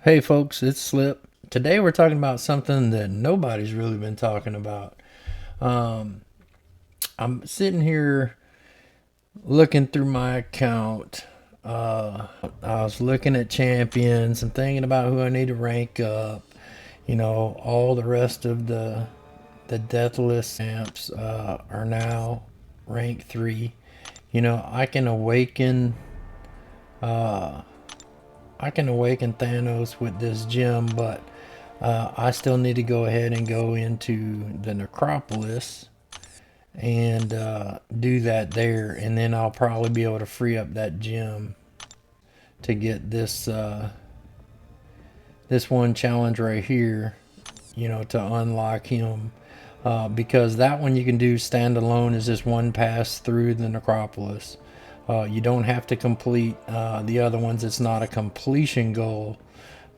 Hey folks, it's Slip. Today we're talking about something that nobody's really been talking about. Um, I'm sitting here looking through my account. I was looking at champions and thinking about who I need to rank up. All the rest of the deathless champs are now rank 3. I can awaken uh, Thanos with this gem, but I still need to go ahead and go into the necropolis and do that there, and then I'll probably be able to free up that gem to get this one challenge right here, to unlock him. Because that one you can do standalone is just one pass through the necropolis. You don't have to complete the other ones. It's not a completion goal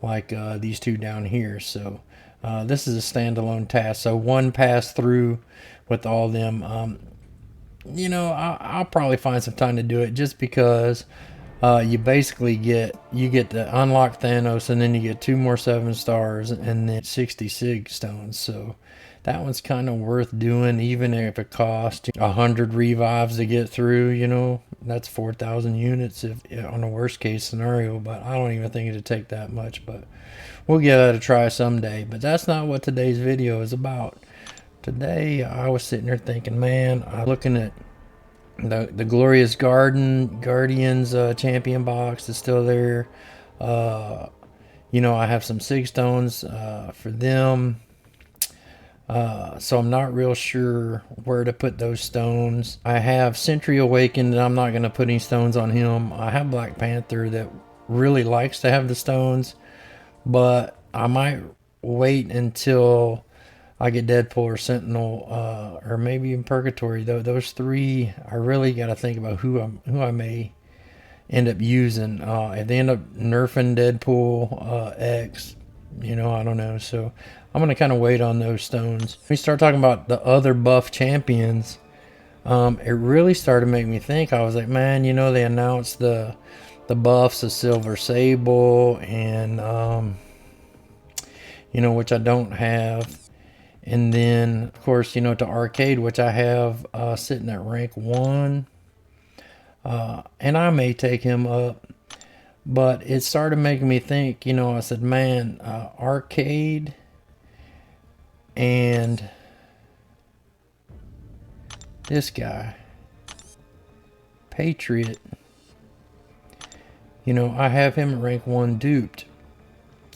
like these two down here. So this is a standalone task. So one pass through with all them. I'll probably find some time to do it just because you basically get to unlock Thanos, and then you get two more 7 stars and then 66 stones. So that one's kind of worth doing, even if it costs 100 revives to get through. That's 4,000 units if on a worst case scenario. But I don't even think it'd take that much. But we'll give that a try someday. But that's not what today's video is about. Today I was sitting there thinking, man, I'm looking at the Glorious Guardians champion box is still there. I have some sig stones for them. So I'm not real sure where to put those stones. I have Sentry Awakened, and I'm not going to put any stones on him. I have Black Panther that really likes to have the stones, but I might wait until I get Deadpool or Sentinel, or maybe even Purgatory. Though those three, I really got to think about who I may end up using. If they end up nerfing Deadpool X, I don't know. So I'm gonna kind of wait on those stones. When we start talking about the other buff champions, it really started to make me think. I was like, man, they announced the buffs of Silver Sable and which I don't have. And then, of course, to Arcade, which I have sitting at rank 1. And I may take him up. But it started making me think, I said, man, Arcade and this guy, Patriot, I have him at rank 1 duped.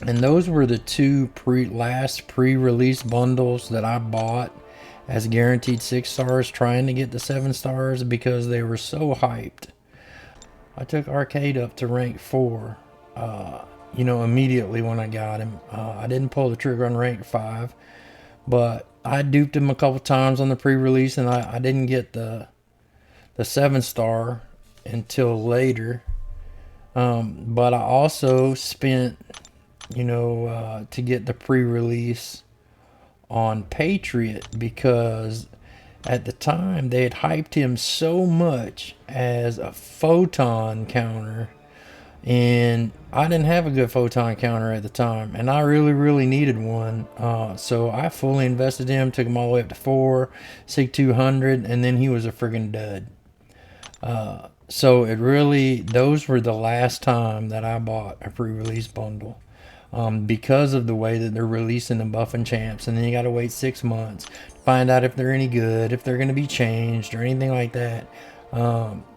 And those were the two last pre-release bundles that I bought as guaranteed 6 stars, trying to get the 7 stars because they were so hyped. I took Arcade up to rank 4, immediately when I got him. I didn't pull the trigger on rank 5, but I duped him a couple times on the pre-release, and I didn't get the 7 star until later. But I also spent to get the pre-release on Patriot because at the time they had hyped him so much as a photon counter, and I didn't have a good photon counter at the time, and I really needed one. So I fully invested in him, took him all the way up to 4 sig 200, and then he was a friggin' dud. So those were the last time that I bought a pre-release bundle. Because of the way that they're releasing the buffing champs, and then you got to wait 6 months to find out if they're any good, if they're going to be changed or anything like that.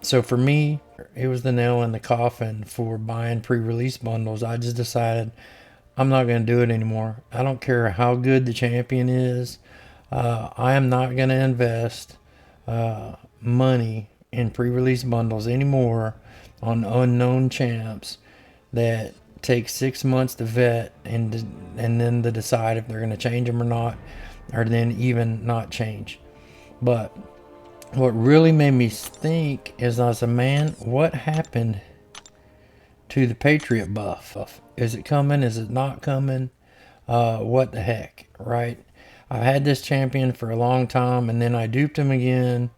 So for me, it was the nail in the coffin for buying pre-release bundles. I just decided I'm not going to do it anymore. I don't care how good the champion is. I am not going to invest money in pre-release bundles anymore on unknown champs that take 6 months to vet and then to decide if they're going to change them or not, or then even not change. But what really made me think is, I said, man, what happened to the Patriot buff? Is it coming? Is it not coming? What the heck, right? I've had this champion for a long time, and then I duped him again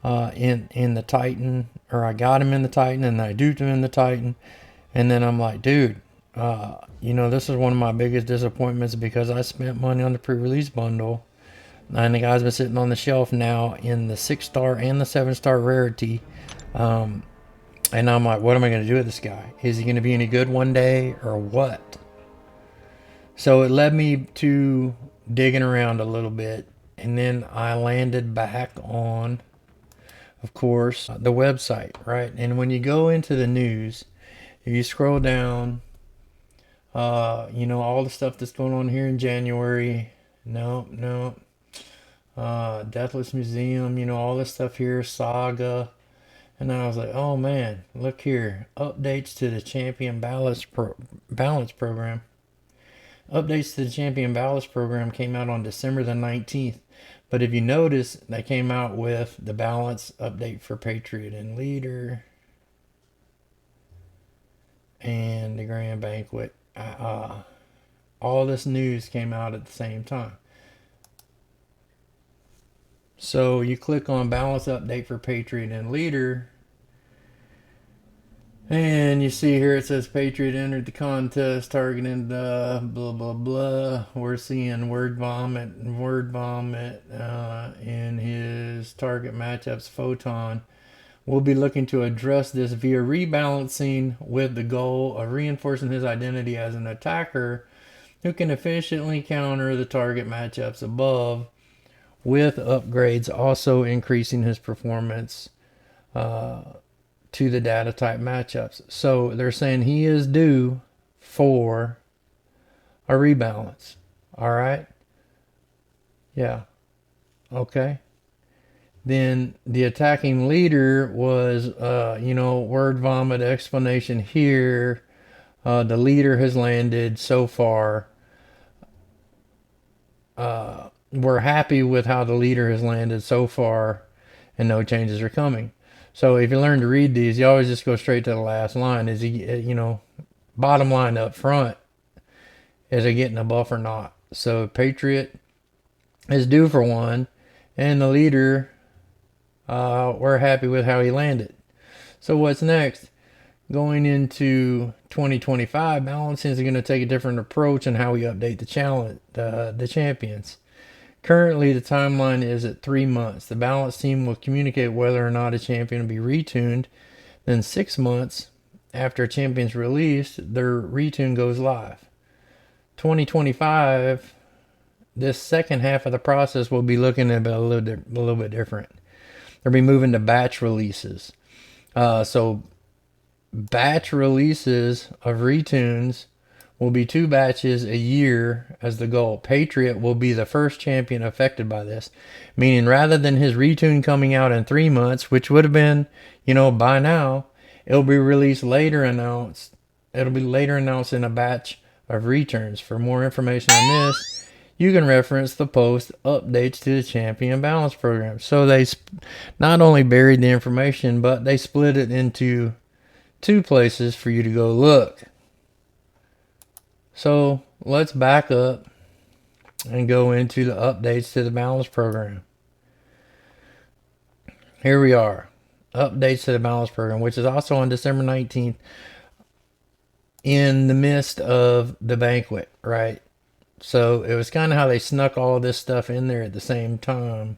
in the Titan, or I got him in the Titan and I duped him in the Titan. And then I'm like, dude, you know, this is one of my biggest disappointments because I spent money on the pre-release bundle, and the guy's been sitting on the shelf now in the 6-star and the 7-star rarity. And I'm like, what am I going to do with this guy? Is he going to be any good one day or what? So it led me to digging around a little bit, and then I landed back on, of course, the website, right? And when you go into the news, if you scroll down, you know, all the stuff that's going on here in January. No. Deathless Museum, you know, all this stuff here, Saga. And then I was like, oh man, look here. Updates to the Champion Balance Program. Updates to the Champion Balance Program came out on December the 19th. But if you notice, they came out with the balance update for Patriot and Leader and the Grand Banquet. All this news came out at the same time. So you click on balance update for Patriot and Leader, and you see here it says Patriot entered the contest targeting the blah blah blah. We're seeing Word Vomit in his target matchups Photon. We'll be looking to address this via rebalancing with the goal of reinforcing his identity as an attacker who can efficiently counter the target matchups above, with upgrades also increasing his performance to the data type matchups. So they're saying he is due for a rebalance. All right. Yeah. Okay. Then the attacking leader was, Word Vomit explanation here. The leader has landed so far. We're happy with how the leader has landed so far, and no changes are coming. So if you learn to read these, you always just go straight to the last line. Is he, bottom line up front, is he getting a buff or not? So Patriot is due for one, and the leader, we're happy with how he landed. So what's next? Going into 2025, Balancing is going to take a different approach in how we update the champions. Currently, the timeline is at 3 months. The balance team will communicate whether or not a champion will be retuned. Then 6 months after a champion's released, their retune goes live. 2025, this second half of the process will be looking at a little bit different. They'll be moving to batch releases. So batch releases of retunes will be 2 batches a year as the goal. Patriot will be the first champion affected by this, meaning rather than his retune coming out in 3 months, which would have been, by now, it'll be announced in a batch of returns. For more information on this, you can reference the post updates to the Champion Balance Program. So they not only buried the information, but they split it into 2 places for you to go look. So let's back up and go into the updates to the balance program. Here we are. Updates to the balance program, which is also on December 19th, in the midst of the banquet, right? So it was kind of how they snuck all this stuff in there at the same time,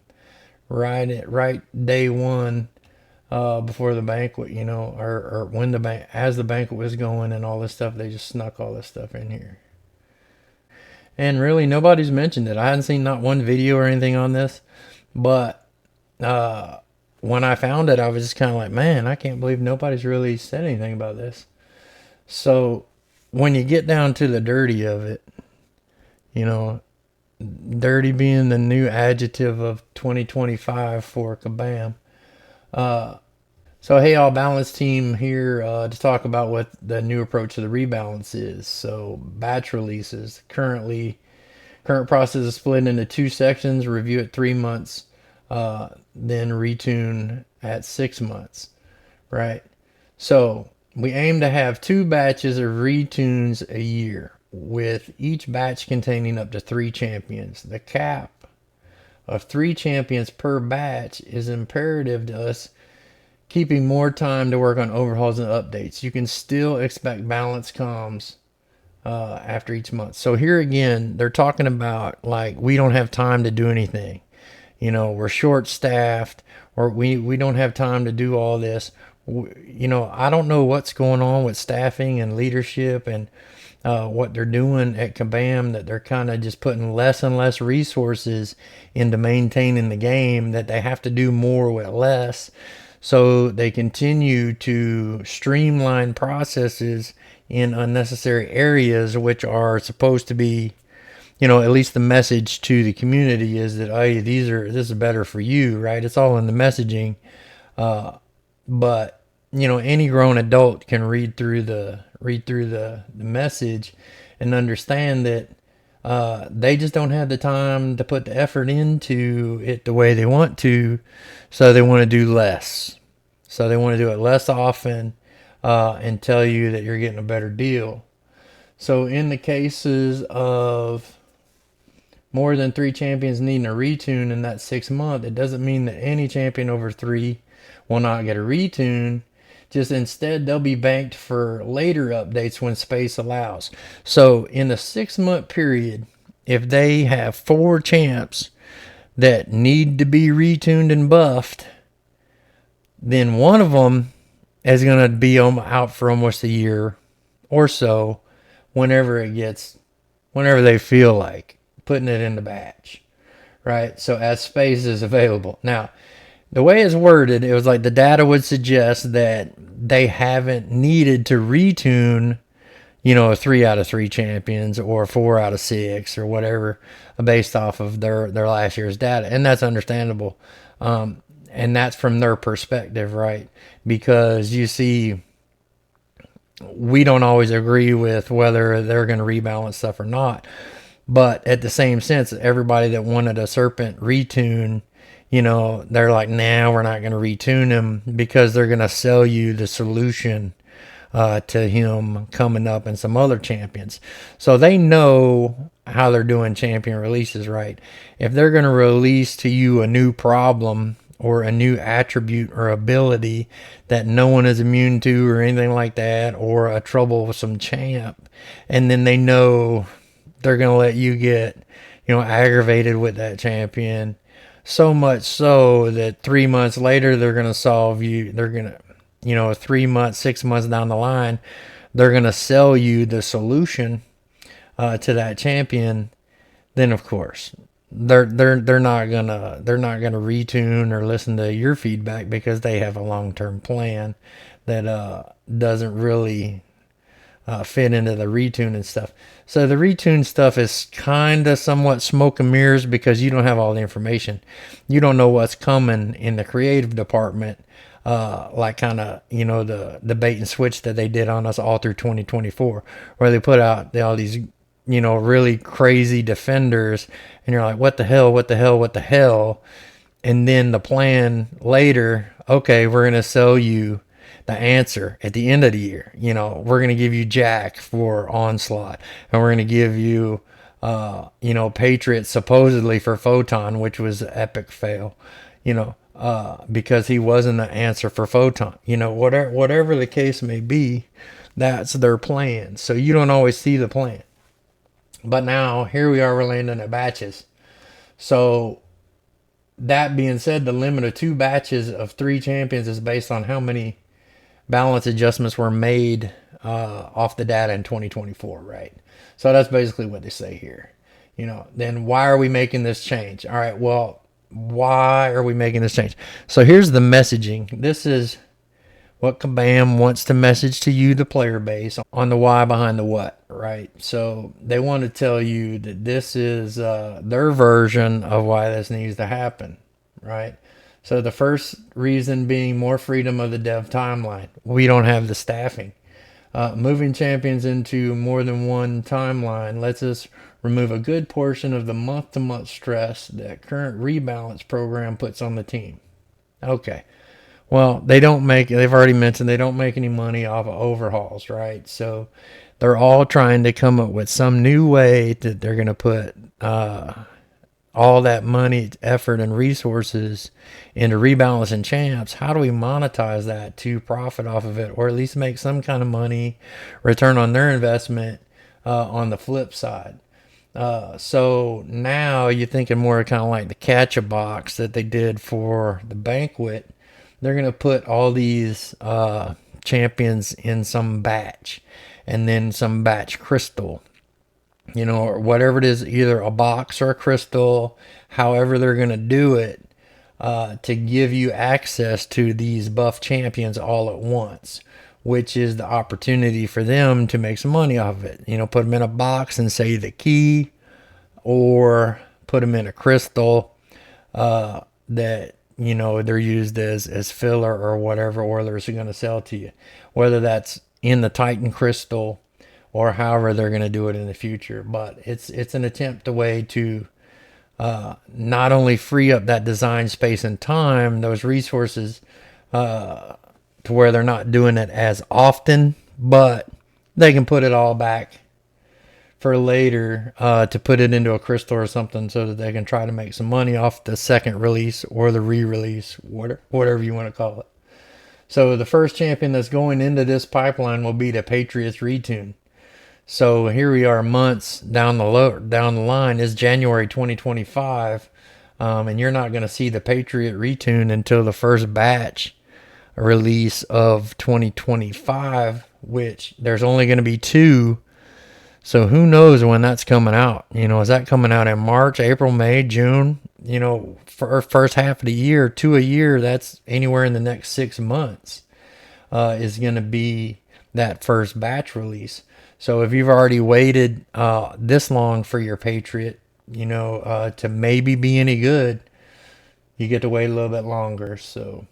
right day one, before the banquet, or when as the banquet was going and all this stuff, they just snuck all this stuff in here. And really, nobody's mentioned it. I hadn't seen not one video or anything on this, but when I found it, I was just kind of like, man, I can't believe nobody's really said anything about this. So when you get down to the dirty of it, dirty being the new adjective of 2025 for Kabam. So hey, all balance team here to talk about what the new approach to the rebalance is. So batch releases. Current process is split into 2 sections. Review at 3 months, then retune at 6 months. Right. So we aim to have 2 batches of retunes a year, with each batch containing up to 3 champions. The cap of 3 champions per batch is imperative to us, keeping more time to work on overhauls and updates. You can still expect balance comms after each month. So here again, they're talking about like we don't have time to do anything. We're short staffed, or we don't have time to do all this. I don't know what's going on with staffing and leadership and what they're doing at Kabam, that they're kind of just putting less and less resources into maintaining the game, that they have to do more with less. So they continue to streamline processes in unnecessary areas, which are supposed to be, at least the message to the community is that, hey, this is better for you, right? It's all in the messaging. But any grown adult can read through the message and understand that they just don't have the time to put the effort into it the way they want to, so they want to do less. So they want to do it less often and tell you that you're getting a better deal. So in the cases of more than 3 champions needing a retune in that 6 month, it doesn't mean that any champion over 3 will not get a retune. Just instead, they'll be banked for later updates when space allows. So in a 6-month period, if they have 4 champs that need to be retuned and buffed, then one of them is going to be out for almost a year or so, whenever they feel like putting it in the batch, right? So as space is available. Now, the way it's worded, it was like the data would suggest that they haven't needed to retune, 3 out of 3 champions or 4 out of 6 or whatever, based off of their last year's data. And that's understandable. And that's from their perspective, right? Because you see, we don't always agree with whether they're going to rebalance stuff or not. But at the same sense, everybody that wanted a Serpent retune, they're like, nah, we're not going to retune him, because they're going to sell you the solution to him coming up and some other champions. So they know how they're doing champion releases, right? If they're going to release to you a new problem or a new attribute or ability that no one is immune to or anything like that, or a troublesome champ, and then they know they're going to let you get, aggravated with that champion, so much so that 3 months later, they're going to solve you. They're going to, 3 months, 6 months down the line, they're going to sell you the solution to that champion. Then of course, they're not gonna retune or listen to your feedback, because they have a long-term plan that doesn't really fit into the retune and stuff. So the retune stuff is kind of somewhat smoke and mirrors, because you don't have all the information. You don't know what's coming in the creative department, like kind of, the bait and switch that they did on us all through 2024, where they put out all these, really crazy defenders, and you're like, what the hell? And then the plan later, okay, we're going to sell you the answer at the end of the year. We're going to give you Jack for Onslaught, and we're going to give you, Patriot supposedly for Photon, which was an epic fail, because he wasn't the answer for Photon. Whatever the case may be, that's their plan. So you don't always see the plan. But now, here we are, we're landing at batches. So, that being said, the limit of 2 batches of 3 champions is based on how many balance adjustments were made off the data in 2024, right? So, that's basically what they say here. Then why are we making this change? All right, well, why are we making this change? So, here's the messaging. This is what Kabam wants to message to you, the player base, on the why behind the what, right? So they want to tell you that this is their version of why this needs to happen, right? So the first reason being more freedom of the dev timeline. We don't have the staffing. Moving champions into more than one timeline lets us remove a good portion of the month-to-month stress that current rebalance program puts on the team. Okay. Well, they've already mentioned they don't make any money off of overhauls, right? So they're all trying to come up with some new way that they're going to put all that money, effort, and resources into rebalancing champs. How do we monetize that to profit off of it, or at least make some kind of money, return on their investment, on the flip side. So now you're thinking more kind of like the catch-a-box that they did for the banquet. They're going to put all these champions in some batch, and then some batch crystal, or whatever it is, either a box or a crystal, however they're going to do it, to give you access to these buff champions all at once, which is the opportunity for them to make some money off of it. Put them in a box and say the key, or put them in a crystal that they're used as filler or whatever, or they're going to sell to you, whether that's in the Titan crystal or however they're going to do it in the future. But it's an attempt, a way to not only free up that design space and time, those resources, to where they're not doing it as often, but they can put it all back for later, to put it into a crystal or something, so that they can try to make some money off the second release or the re-release, whatever you want to call it. So the first champion that's going into this pipeline will be the Patriots Retune. So here we are, months down the line. Is January 2025, and you're not going to see the Patriot Retune until the first batch release of 2025, which there's only going to be 2. So who knows when that's coming out? Is that coming out in March, April, May, June? For first half of the year, 2 a year, that's anywhere in the next 6 months, is going to be that first batch release. So if you've already waited this long for your Patriot, to maybe be any good, you get to wait a little bit longer. So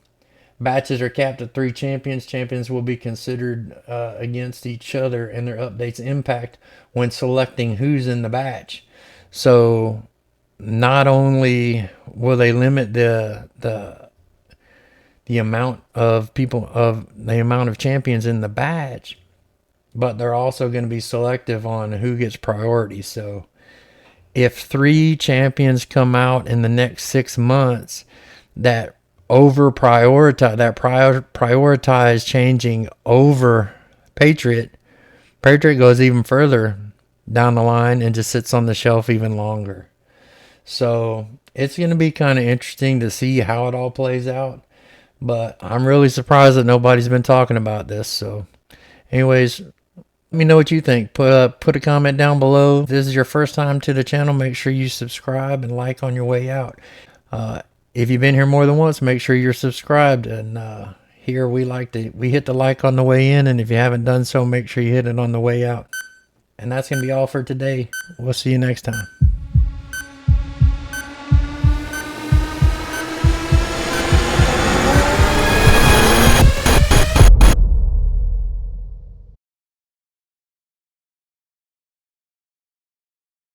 batches are capped at 3 champions. Champions will be considered against each other, and their updates impact when selecting who's in the batch. So not only will they limit the amount of champions in the batch, but they're also going to be selective on who gets priority. So if 3 champions come out in the next 6 months that prioritize changing over Patriot goes even further down the line and just sits on the shelf even longer. So it's going to be kind of interesting to see how it all plays out. But I'm really surprised that nobody's been talking about this. So anyways, let me know what you think. Put a comment down below. If this is your first time to the channel, make sure you subscribe and like on your way out. If you've been here more than once, make sure you're subscribed. And here we hit the like on the way in, and if you haven't done so, make sure you hit it on the way out. And that's going to be all for today. We'll see you next time.